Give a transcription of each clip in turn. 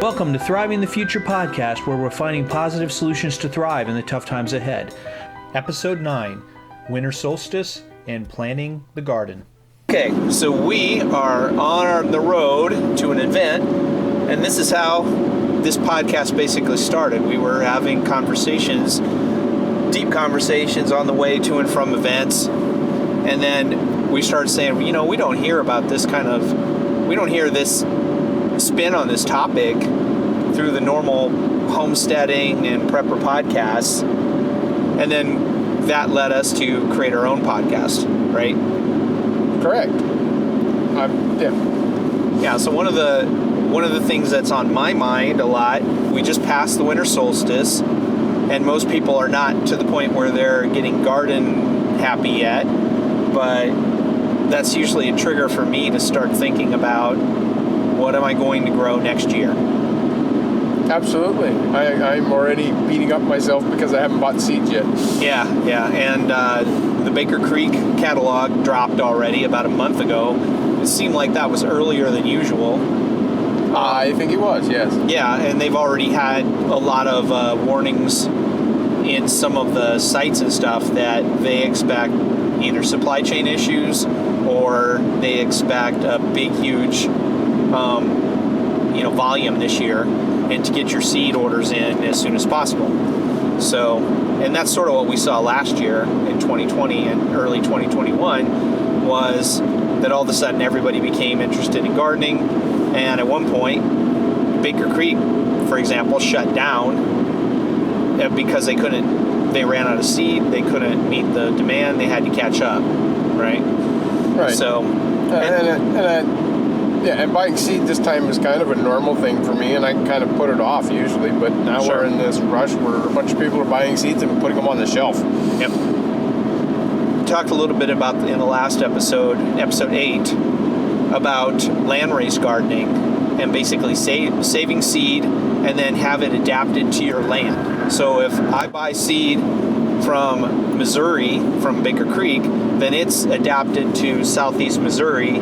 Welcome to Thriving the Future podcast, where we're finding positive solutions to thrive in the tough times ahead. Episode 9, Winter Solstice and Planting the Garden. Okay, so we are on the road to an event, and this is how this podcast basically started. We were having conversations, deep conversations on the way to and from events, and then we started saying, we don't hear about this we don't hear this spin on this topic through the normal homesteading and prepper podcasts. And then that led us to create our own podcast, right? Correct. Yeah, so one of the things that's on my mind a lot, we just passed the winter solstice, and most people are not to the point where they're getting garden happy yet, but that's usually a trigger for me to start thinking about what am I going to grow next year. Absolutely. I'm already beating up myself because I haven't bought seeds yet. Yeah, and the Baker Creek catalog dropped already about a month ago. It seemed like that was earlier than usual. I think it was, yes. Yeah, and they've already had a lot of warnings in some of the sites and stuff that they expect either supply chain issues or they expect a big, huge volume this year, and to get your seed orders in as soon as possible. So, and that's sort of what we saw last year in 2020 and early 2021, was that all of a sudden everybody became interested in gardening, and at one point Baker Creek, for example, shut down because they ran out of seed, they couldn't meet the demand, they had to catch up, right? So and buying seed this time is kind of a normal thing for me, and I kind of put it off usually, but now We're in this rush where a bunch of people are buying seeds and putting them on the shelf. Yep. We talked a little bit about, in the last episode 8, about landrace gardening and basically saving seed and then have it adapted to your land. So if I buy seed from Missouri, from Baker Creek, then it's adapted to southeast Missouri,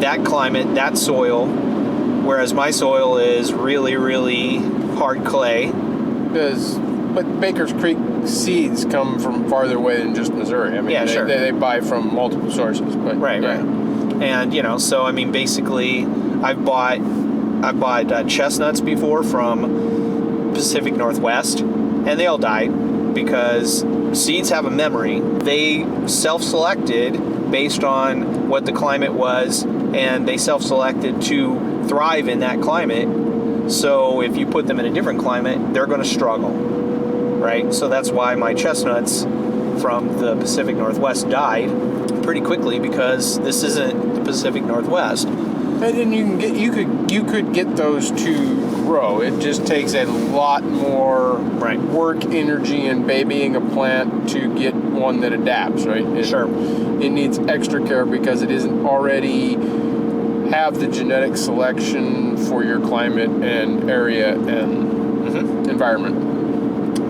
that climate, that soil, whereas my soil is really, really hard clay. But Baker's Creek seeds come from farther away than just Missouri. I mean, they buy from multiple sources. But right. And so I mean, basically, I've bought chestnuts before from Pacific Northwest, and they all died because seeds have a memory. They self-selected based on what the climate was, and they self-selected to thrive in that climate. So if you put them in a different climate, they're going to struggle, right? So that's why my chestnuts from the Pacific Northwest died pretty quickly, because this isn't the Pacific Northwest. And then you could get those to grow. It just takes a lot more work, energy, and babying a plant to get one that adapts, right? It needs extra care because it isn't already have the genetic selection for your climate and area and environment.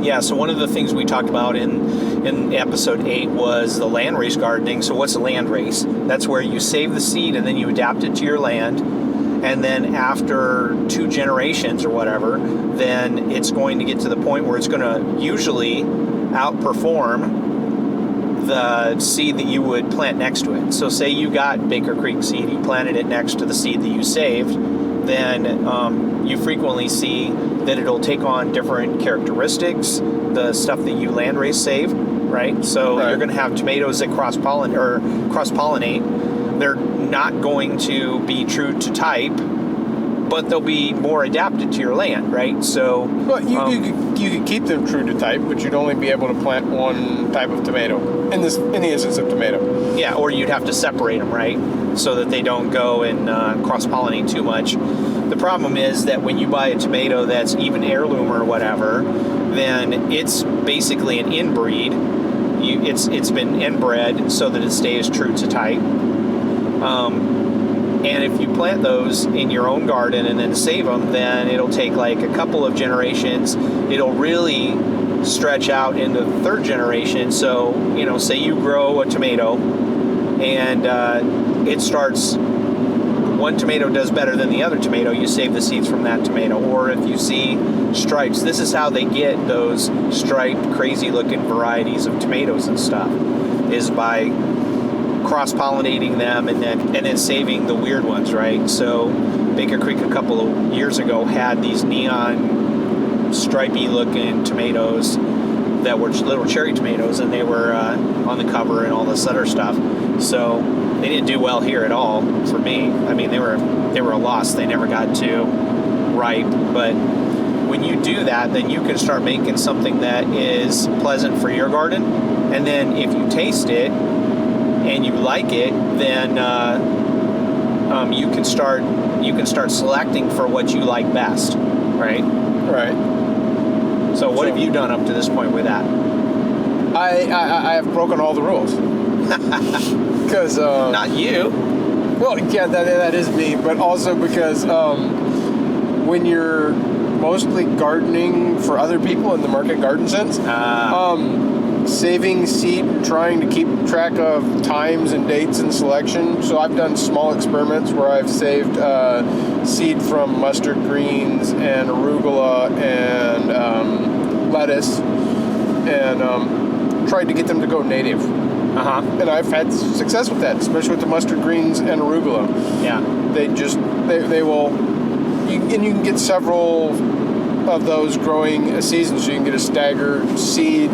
Yeah, so one of the things we talked about in episode 8 was the landrace gardening. So what's a landrace? That's where you save the seed and then you adapt it to your land. And then after 2 generations or whatever, then it's going to get to the point where it's going to usually outperform the seed that you would plant next to it. So say you got Baker Creek seed, you planted it next to the seed that you saved, then you frequently see that it'll take on different characteristics, the stuff that you landrace saved, right? So you're going to have tomatoes that cross-pollinate. They're not going to be true to type, but they'll be more adapted to your land, right? So, well, you could keep them true to type, but you'd only be able to plant one type of tomato in the instance of tomato. Yeah, or you'd have to separate them, right, so that they don't go and cross-pollinate too much. The problem is that when you buy a tomato that's even heirloom or whatever, then it's basically an inbreed. It's been inbred so that it stays true to type. And if you plant those in your own garden and then save them, then it'll take like a couple of generations. It'll really stretch out into the 3rd generation. So, say you grow a tomato and it starts one tomato does better than the other tomato, you save the seeds from that tomato. Or if you see stripes, this is how they get those striped, crazy-looking varieties of tomatoes and stuff, is by cross-pollinating them and then saving the weird ones, right? So Baker Creek a couple of years ago had these neon, stripy-looking tomatoes that were little cherry tomatoes, and they were on the cover and all this other stuff. So they didn't do well here at all for me. I mean, they were a loss. They never got to ripe. But when you do that, then you can start making something that is pleasant for your garden. And then if you taste it and you like it, then you can start selecting for what you like best, right? Right. So what have you done up to this point with that? I have broken all the rules. Because not you. Well, yeah, that is me, but also because when you're mostly gardening for other people in the market garden sense, saving seed, trying to keep track of times and dates and selection. So I've done small experiments where I've saved seed from mustard greens and arugula and lettuce, and tried to get them to go native. And I've had success with that, especially with the mustard greens and arugula. Yeah. They will, you can get several of those growing a season, so you can get a staggered seed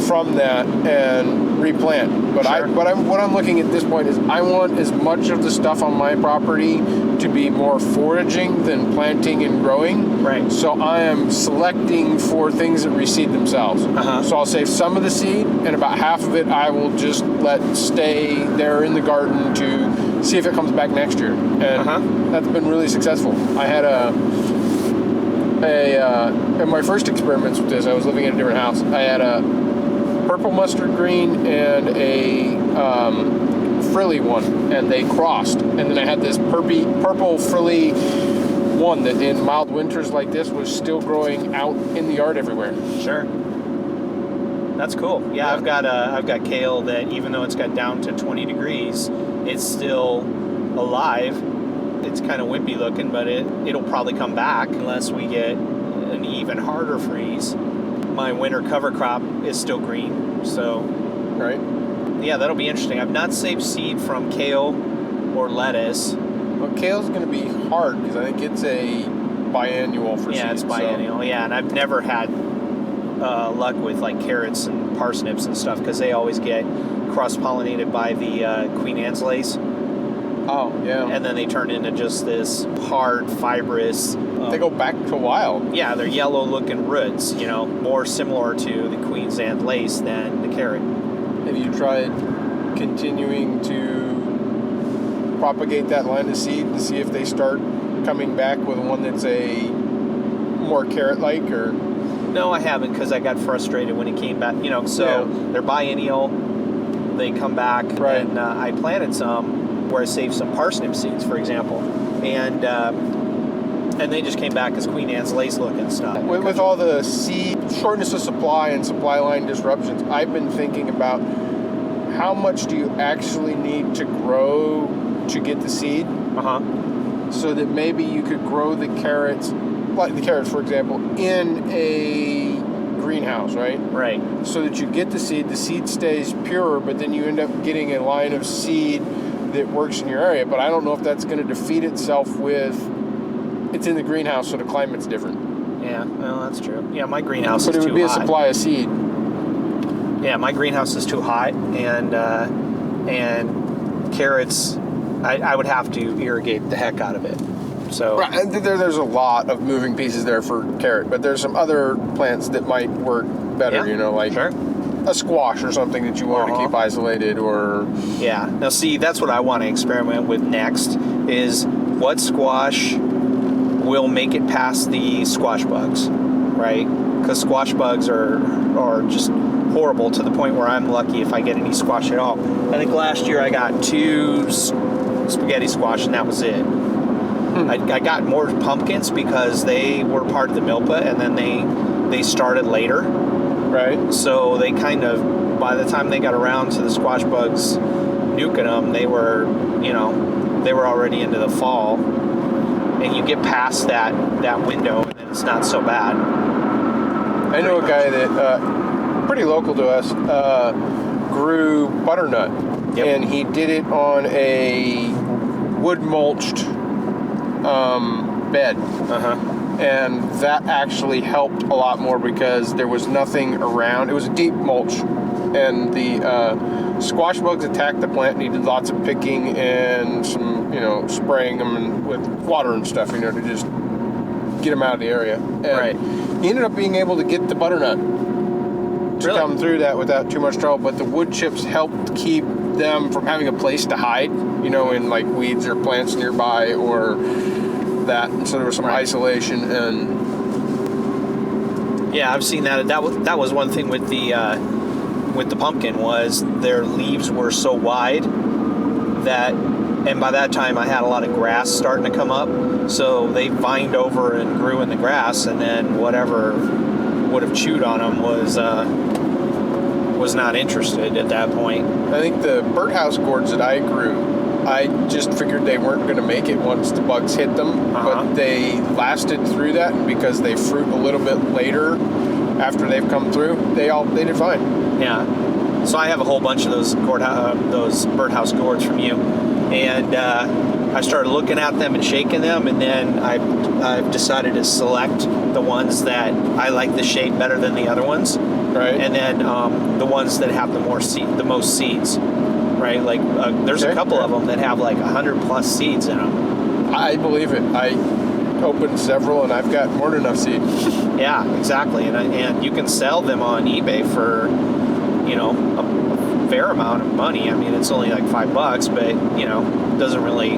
from that and replant. But Sure. what I'm looking at this point is I want as much of the stuff on my property to be more foraging than planting and growing. Right. So I am selecting for things that reseed themselves. So I'll save some of the seed, and about half of it I will just let stay there in the garden to see if it comes back next year. And that's been really successful. I had in my first experiments with this, I was living in a different house. I had a purple mustard green and a frilly one, and they crossed. And then I had this purple frilly one that in mild winters like this was still growing out in the yard everywhere. Sure. That's cool. Yeah, I've got kale that even though it's got down to 20 degrees, it's still alive. It's kind of wimpy looking, but it'll probably come back unless we get an even harder freeze. My winter cover crop is still green, so Right. yeah, that'll be interesting. I've not saved seed from kale or lettuce. Well, kale's going to be hard because I think it's a biannual for seed. Yeah, it's biennial. Yeah, and I've never had luck with like carrots and parsnips and stuff because they always get cross-pollinated by the Queen Anne's lace. Oh, yeah. And then they turn into just this hard, fibrous... they go back to wild. Yeah, they're yellow-looking roots, more similar to the Queen's Anne lace than the carrot. Have you tried continuing to propagate that line of seed and see if they start coming back with one that's a more carrot-like, or... No, I haven't, because I got frustrated when it came back. They're biennial. They come back, right. And I planted some where I saved some parsnip seeds, for example, and they just came back as Queen Anne's lace looking stuff. With all the seed shortness of supply and supply line disruptions, I've been thinking about how much do you actually need to grow to get the seed, so that maybe you could grow the carrots, like the carrots, for example, in a greenhouse, right? Right. So that you get the seed stays pure, but then you end up getting a line of seed that works in your area. But I don't know if that's going to defeat itself with it's in the greenhouse, so the climate's different. Yeah, well, that's true. Yeah, my greenhouse but is too hot. But it would be a supply of seed. Yeah, my greenhouse is too hot, and carrots, I would have to irrigate the heck out of it. So right, and there's a lot of moving pieces there for carrot, but there's some other plants that might work better, like sure. a squash or something that you want to keep isolated, or... Yeah. Now, see, that's what I want to experiment with next, is what squash will make it past the squash bugs, right? Because squash bugs are just horrible to the point where I'm lucky if I get any squash at all. I think last year I got 2 spaghetti squash, and that was it. I got more pumpkins because they were part of the milpa, and then they started later. Right. So they kind of, by the time they got around to the squash bugs nuking them, they were, they were already into the fall, and you get past that window, and then it's not so bad. I know a guy that pretty local to us grew butternut, and he did it on a wood mulched bed. And that actually helped a lot more because there was nothing around. It was a deep mulch, and the squash bugs attacked the plant. Needed lots of picking and some, spraying them with water and stuff, to just get them out of the area. And he ended up being able to get the butternut to come through that without too much trouble. But the wood chips helped keep them from having a place to hide, in like weeds or plants nearby or that, and so there was some isolation. And yeah, I've seen that. That was one thing with the pumpkin, was their leaves were so wide that, and by that time I had a lot of grass starting to come up, so they vined over and grew in the grass, and then whatever would have chewed on them was not interested at that point. I think the birdhouse gourds that I grew, I just figured they weren't going to make it once the bugs hit them, but they lasted through that, and because they fruit a little bit later after they've come through, they did fine. Yeah. So I have a whole bunch of those birdhouse gourds from you, and I started looking at them and shaking them, and then I've decided to select the ones that I like the shape better than the other ones, right? And then the ones that have the most seeds. Right, like there's a couple of them that have like 100+ seeds in them. I believe it. I opened several, and I've got more than enough seed. Yeah, exactly, and you can sell them on eBay for, a fair amount of money. I mean, it's only like $5, but doesn't really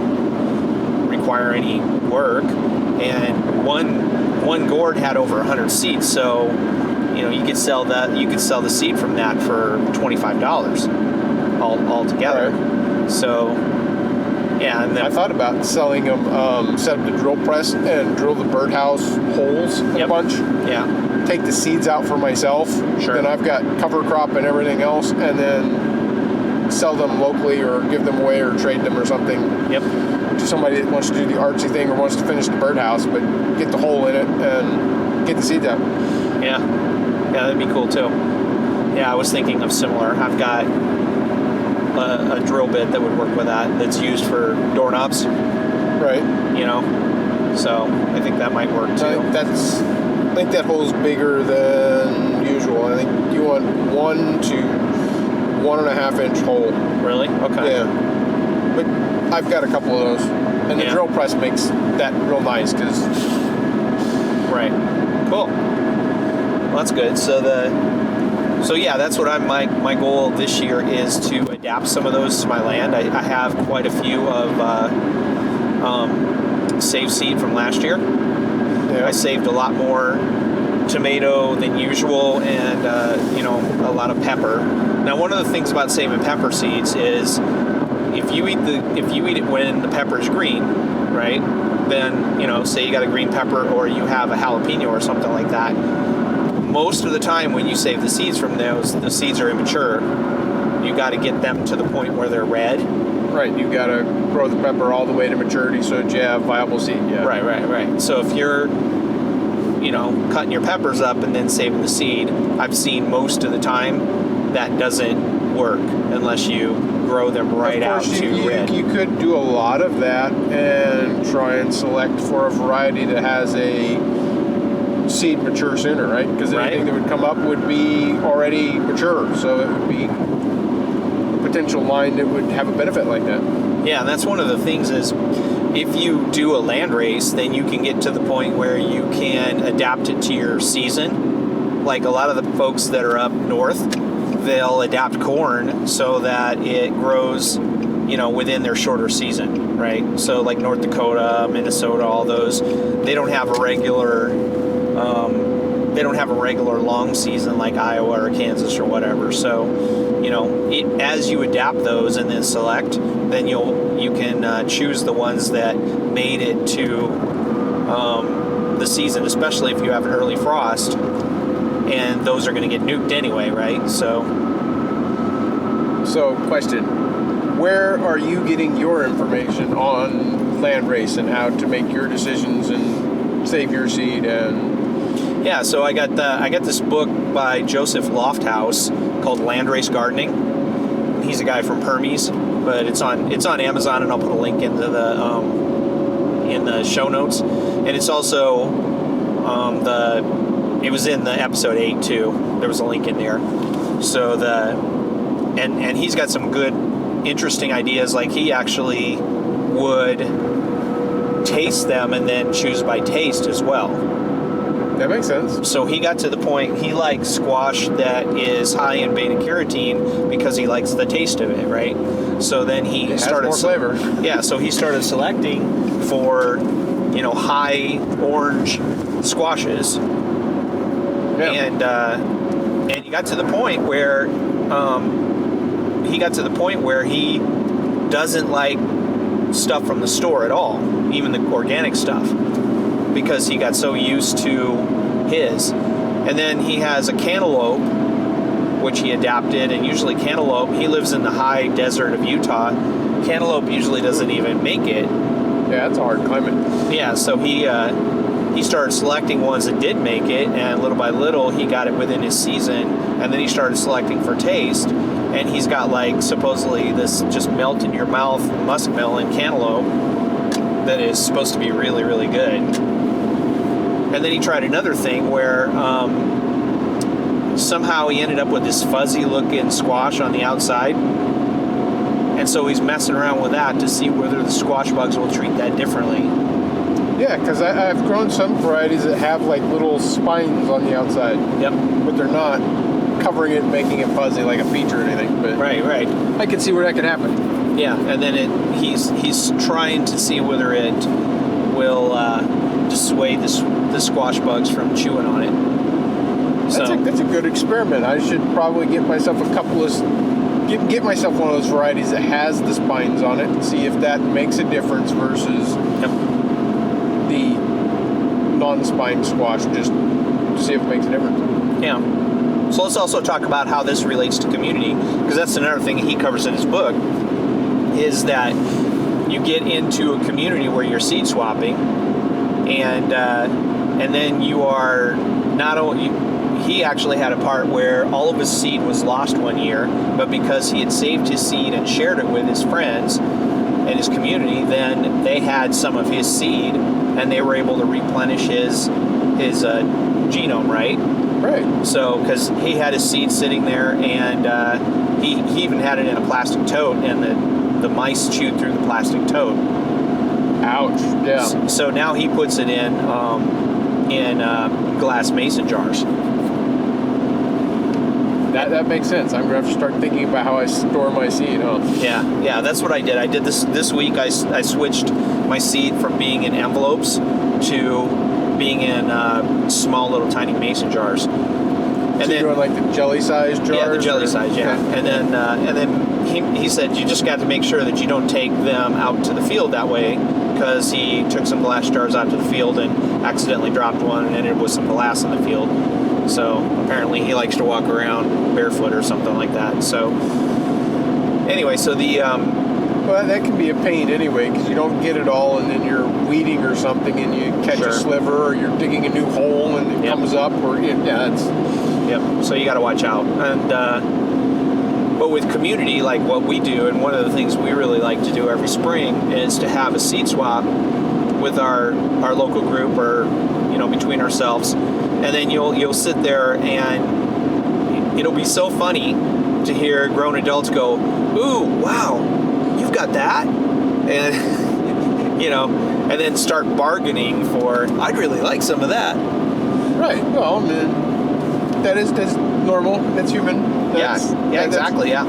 require any work. And one gourd had over 100 seeds, so you could sell that. You could sell the seed from that for $25. All together. Right. So yeah, and then I thought about selling them, set up the drill press and drill the birdhouse holes a bunch. Yeah. Take the seeds out for myself. Sure. Then I've got cover crop and everything else, and then sell them locally or give them away or trade them or something. Yep. To somebody that wants to do the artsy thing or wants to finish the birdhouse, but get the hole in it and get the seeds out. Yeah. Yeah, that'd be cool too. Yeah, I was thinking of similar. I've got a drill bit that would work with that's used for doorknobs. Right. So I think that might work too. I think that hole's bigger than usual. I think you want 1 to 1.5 inch hole. Really? Okay. Yeah. But I've got a couple of those, and the drill press makes that real nice because. Right. Cool. Well, that's good. So yeah, that's what my goal this year is, to adapt some of those to my land. I have quite a few of saved seed from last year. Yeah. I saved a lot more tomato than usual, and a lot of pepper. Now, one of the things about saving pepper seeds is if you eat it when the pepper's green, right? Then say you got a green pepper or you have a jalapeno or something like that. Most of the time when you save the seeds from those, the seeds are immature. You got to get them to the point where they're red. Right, you got to grow the pepper all the way to maturity so that you have viable seed. Yeah. Right. So if you're, cutting your peppers up and then saving the seed, I've seen most of the time that doesn't work unless you grow them right out to red. You could do a lot of that and try and select for a variety that has a seed mature sooner, right? Because anything that would come up would be already mature, so it would be a potential line that would have a benefit like that. Yeah, and that's one of the things is if you do a land race, then you can get to the point where you can adapt it to your season. Like a lot of the folks that are up north, they'll adapt corn so that it grows, within their shorter season, right? So like North Dakota, Minnesota, all those, they don't have a regular long season like Iowa or Kansas or whatever. So, as you adapt those and then select, then you can choose the ones that made it to the season, especially if you have an early frost, and those are going to get nuked anyway, right? So question. where are you getting your information on landrace and how to make your decisions and save your seed? And yeah, so I got this book by Joseph Lofthouse called Landrace Gardening. He's a guy from Hermes, but it's on Amazon, and I'll put a link into in the show notes. And it's also it was in the episode 8 too. There was a link in there. So and he's got some good, interesting ideas. Like he actually would taste them and then choose by taste as well. that makes sense. So he got to the point, he likes squash that is high in beta carotene because he likes the taste of it, right? So then he started more flavor. Yeah, so he started selecting for, high orange squashes. Yeah. And he got to the point where he doesn't like stuff from the store at all, even the organic stuff, because he got so used to his. And then he has a cantaloupe, which he adapted, and usually cantaloupe, he lives in the high desert of Utah. Cantaloupe usually doesn't even make it. Yeah, it's a hard climate. Yeah, so he started selecting ones that did make it, and little by little he got it within his season, and then he started selecting for taste, and he's got supposedly this just melt in your mouth muskmelon cantaloupe that is supposed to be really, really good. And then he tried another thing where somehow he ended up with this fuzzy looking squash on the outside. And so he's messing around with that to see whether the squash bugs will treat that differently. Yeah, because I've grown some varieties that have little spines on the outside. Yep. But they're not covering it and making it fuzzy like a peach or anything. But Right. I can see where that could happen. Yeah, and then he's trying to see whether it will dissuade the squash bugs from chewing on it. That's a good experiment. I should probably get myself get myself one of those varieties that has the spines on it and see if that makes a difference versus the non-spine squash, just to see if it makes a difference. Yeah. So let's also talk about how this relates to community, because that's another thing he covers in his book, is that you get into a community where you're seed swapping, and then you are not only... He actually had a part where all of his seed was lost one year, but because he had saved his seed and shared it with his friends and his community, then they had some of his seed, and they were able to replenish his genome, right? Right. So, because he had his seed sitting there, and he even had it in a plastic tote, and the mice chewed through the plastic tote. Ouch. Yeah. So now he puts it in glass mason jars. That makes sense. I'm going to have to start thinking about how I store my seed, huh? Yeah, that's what I did. I did this week. I switched my seed from being in envelopes to being in small little tiny mason jars. And so you're doing the jelly-sized jars? Yeah, the jelly-sized, yeah. Okay. And then he said you just got to make sure that you don't take them out to the field that way, because he took some glass jars out to the field and accidentally dropped one and ended up with some glass in the field. So apparently he likes to walk around barefoot or something like that. So anyway, so well, that can be a pain anyway, because you don't get it all, and then you're weeding or something, and you catch a sliver, or you're digging a new hole, and it comes up, or So you got to watch out. And but with community, like what we do, and one of the things we really like to do every spring is to have a seed swap with our local group, or between ourselves, and then you'll sit there, and it'll be so funny to hear grown adults go, "Ooh, wow, you've got that," and and then start bargaining for, "I'd really like some of that." Right. Well, that's normal. That's human. Exactly. Yeah.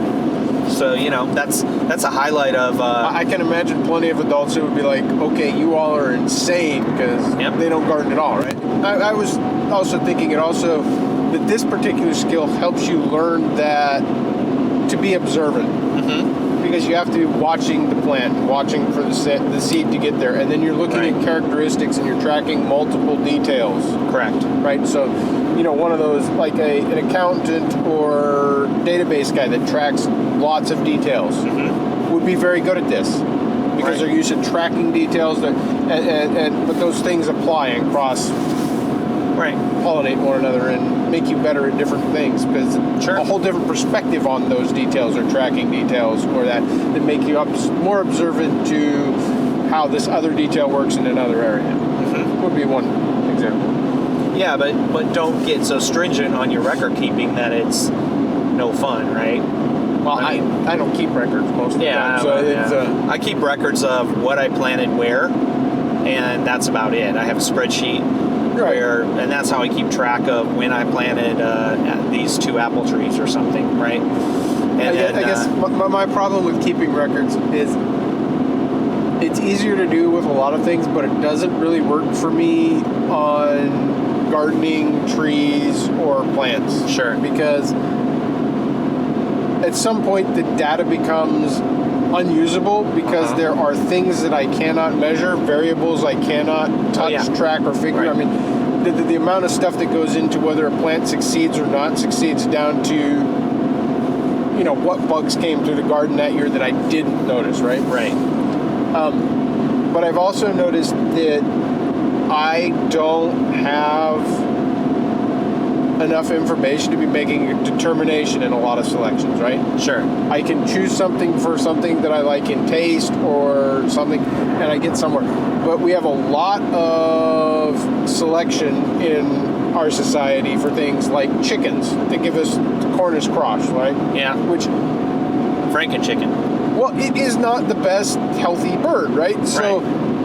So that's a highlight of. I can imagine plenty of adults who would be like, "Okay, you all are insane because they don't garden at all, right?" I was also thinking that this particular skill helps you learn that to be observant, because you have to be watching the plant, watching for the seed to get there, and then you're looking at characteristics and you're tracking multiple details. Correct. Right. So, one of those, like an accountant or database guy that tracks lots of details. would be very good at this because they're used to tracking details but those things apply and cross pollinate one another and make you better at different things because a whole different perspective on those details or tracking details or that make you more observant to how this other detail works in another area. Would be one example. Yeah, but don't get so stringent on your record keeping that it's no fun, right? Well, I don't keep records most of the time. So I keep records of what I planted where, and that's about it. I have a spreadsheet and that's how I keep track of when I planted these 2 apple trees or something, right? And I guess my problem with keeping records is it's easier to do with a lot of things, but it doesn't really work for me on gardening, trees, or plants. Sure. Because at some point the data becomes unusable because there are things that I cannot measure, variables I cannot touch, track, or figure. I mean, the amount of stuff that goes into whether a plant succeeds or not succeeds down to, what bugs came through the garden that year that I didn't notice, right? Right. But I've also noticed that I don't have enough information to be making a determination in a lot of selections, right? Sure. I can choose something for something that I like in taste or something, and I get somewhere. But we have a lot of selection in our society for things like chickens that give us the Cornish cross, right? Yeah. Which Franken chicken. Well, it is not the best healthy bird, right? So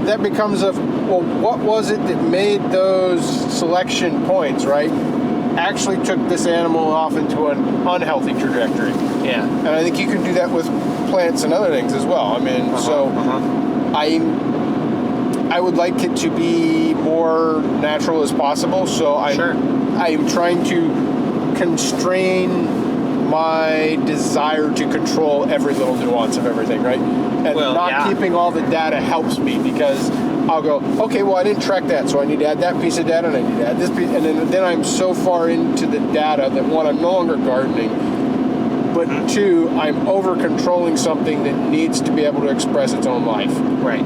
that becomes what was it that made those selection points, right? Actually took this animal off into an unhealthy trajectory. Yeah. And I think you can do that with plants and other things as well. I mean, I would like it to be more natural as possible, so I'm trying to constrain my desire to control every little nuance of everything, right? And keeping all the data helps me because I'll go, okay, well, I didn't track that, so I need to add that piece of data, and I need to add this piece, and then I'm so far into the data that, one, I'm no longer gardening, but two, I'm over-controlling something that needs to be able to express its own life. Right.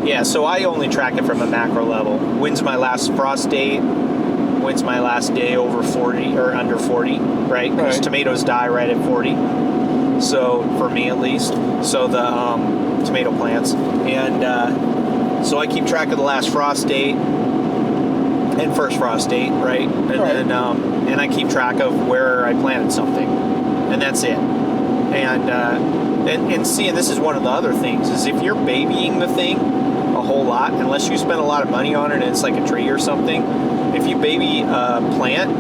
Yeah, so I only track it from a macro level. When's my last frost date? When's my last day over 40 or under 40, right? Because tomatoes die right at 40. So, for me at least. So, the tomato plants. And so I keep track of the last frost date and first frost date, right? And then and I keep track of where I planted something. And that's it. And see, and this is one of the other things, is if you're babying the thing a whole lot, unless you spend a lot of money on it and it's like a tree or something, if you baby a plant,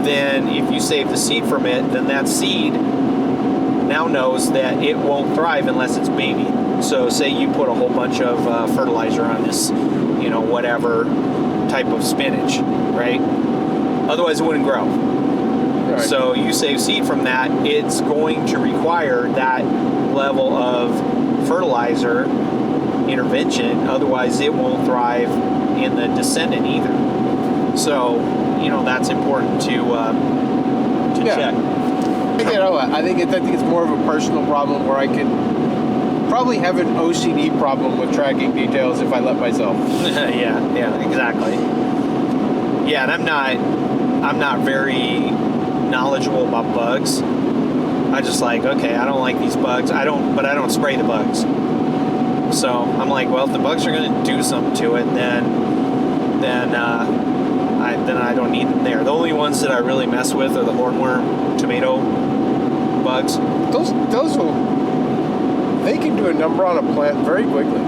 then if you save the seed from it, then that seed now knows that it won't thrive unless it's babied. So say you put a whole bunch of fertilizer on this, whatever type of spinach, right? Otherwise it wouldn't grow. Right. So you save seed from that, it's going to require that level of fertilizer intervention, otherwise it won't thrive in the descendant either. So, that's important to check. I think it's more of a personal problem where I could probably have an OCD problem with tracking details if I let myself. yeah, exactly. Yeah, and I'm not very knowledgeable about bugs. I just I don't like these bugs. I don't spray the bugs. So I'm like, well, if the bugs are going to do something to it, then I don't need them there. The only ones that I really mess with are the hornworm tomato bugs. They can do a number on a plant very quickly.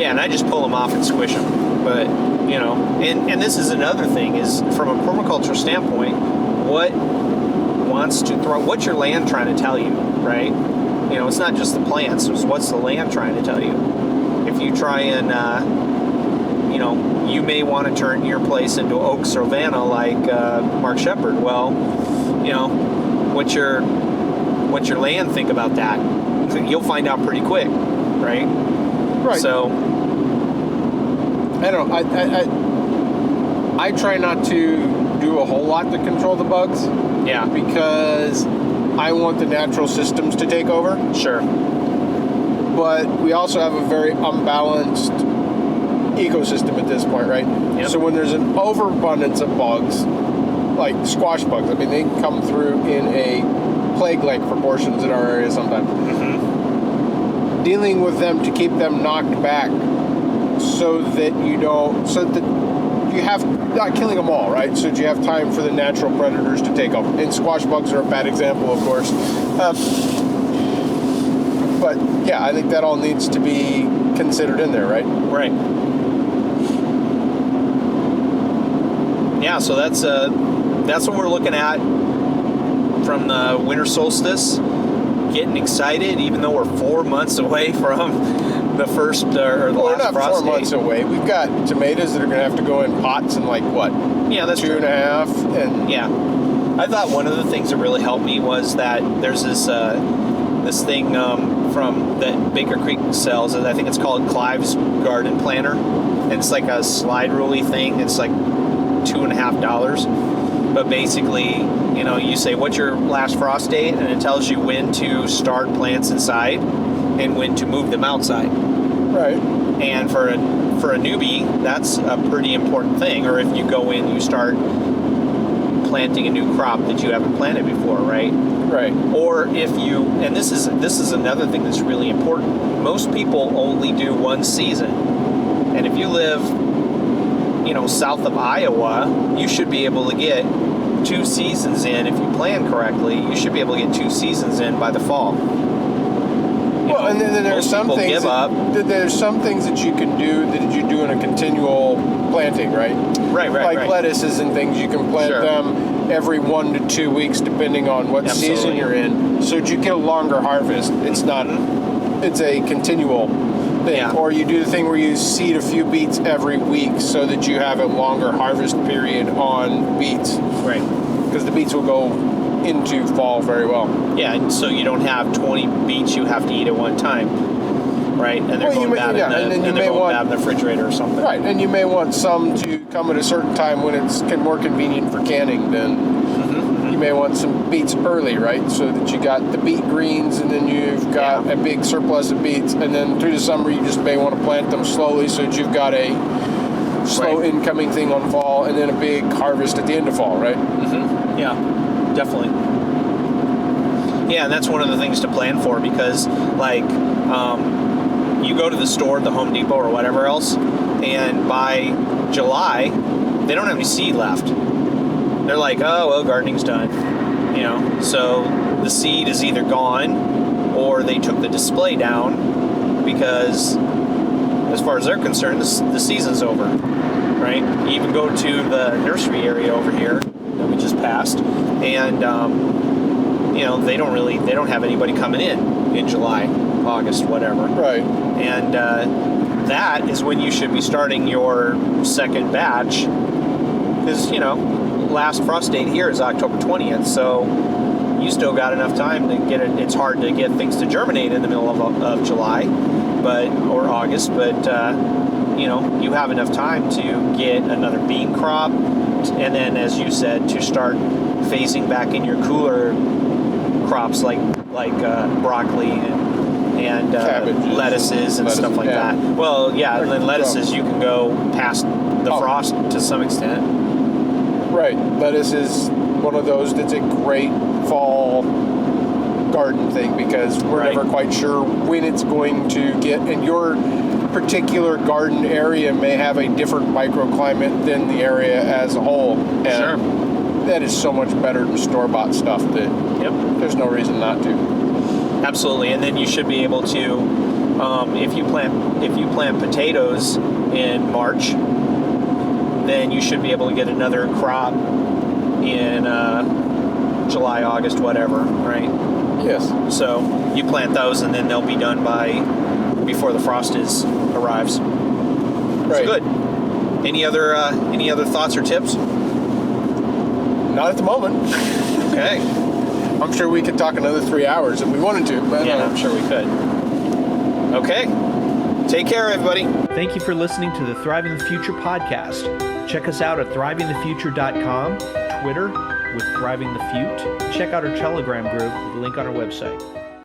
Yeah, and I just pull them off and squish them. But and this is another thing, is from a permaculture standpoint, what's your land trying to tell you, right? It's not just the plants, it's what's the land trying to tell you. If you try and you may want to turn your place into oak savanna like Mark Shepard. Well, what's your land think about that? You'll find out pretty quick, right? Right. So I don't know. I try not to do a whole lot to control the bugs. Yeah. Because I want the natural systems to take over. Sure. but we also have a very unbalanced ecosystem at this point, right? Yep. So when there's an overabundance of bugs, like squash bugs, I mean, they can come through in a plague-like proportions in our area sometimes. Mm-hmm. Dealing with them to keep them knocked back so that you have, not killing them all, right? So that you have time for the natural predators to take over. And squash bugs are a bad example, of course. But yeah, I think that all needs to be considered in there, right? Right. Yeah, so that's what we're looking at from the winter solstice. Getting excited, even though we're 4 months away from the first or the Well, we're last not frost 4 months date. away. We've got tomatoes that are going to have to go in pots in like what? Yeah, that's true. 2.5, and Yeah, I thought one of the things that really helped me was that there's this thing from that Baker Creek sells. I think it's called Clyde's Garden Planner, and it's like a slide ruly thing. It's like $2.50, but basically, you say what's your last frost date, and it tells you when to start plants inside and when to move them outside. right. And for a newbie, that's a pretty important thing. Or if you go in, you start planting a new crop that you haven't planted before, right? Right. Or if you, and this is another thing that's really important. Most people only do one season, and if you live, south of Iowa, you should be able to get 2 seasons in. If you plan correctly, you should be able to get 2 seasons in by the fall. Well, and then there's some things there's some things that you can do that you do in a continual planting, right? Right. Like lettuces and things, you can plant Sure. them every 1 to 2 weeks, depending on what Absolutely. season you're in, so that you get a longer harvest. It's not, it's a continual thing. Yeah. Or you do the thing where you seed a few beets every week, so that you have a longer harvest period on beets, Right. because the beets will go into fall very well. Yeah, and so you don't have 20 beets you have to eat at one time, right? And they're Well, you going may- bad, yeah, and then you may going want- bad in the refrigerator or something. Right, and you may want some to come at a certain time when it's more convenient for canning. Then you may want some beets early, right? So that you got the beet greens, and then you've got a big surplus of beets, and then through the summer you just may want to plant them slowly, so that you've got a slow Right. incoming thing on fall, and then a big harvest at the end of fall, right? Mm-hmm. Yeah, definitely. Yeah, and that's one of the things to plan for, because you go to the store, the Home Depot or whatever else, and by July, they don't have any seed left. They're like, oh, well, gardening's done. So the seed is either gone or they took the display down, because as far as they're concerned, the season's over, right? You even go to the nursery area over here that we just passed, and they don't have anybody coming in July, August, whatever. Right. And that is when you should be starting your second batch, because last frost date here is October 20th, so you still got enough time to get it. It's hard to get things to germinate in the middle of July, or August, but you have enough time to get another bean crop, and then, as you said, to start phasing back in your cooler crops like broccoli and cabbages, lettuces and stuff like that. Well, yeah, and then lettuces you can go past the frost to some extent. Right. Lettuce is one of those that's a great fall garden thing, because we're Right. never quite sure when it's going to get, and your particular garden area may have a different microclimate than the area as a whole. And Sure. that is so much better than store-bought stuff that there's no reason not to. Absolutely, and then you should be able to, if you plant potatoes in March, then you should be able to get another crop in July, August, whatever, right? Yes. So you plant those, and then they'll be done before the frost arrives. Right. So good. Any other thoughts or tips? Not at the moment. Okay. I'm sure we could talk another 3 hours if we wanted to, but Yeah, I'm sure we could. Okay. Take care, everybody. Thank you for listening to the Thriving the Future podcast. Check us out at thrivingthefuture.com, Twitter with Thriving the Fute. Check out our Telegram group with a link on our website.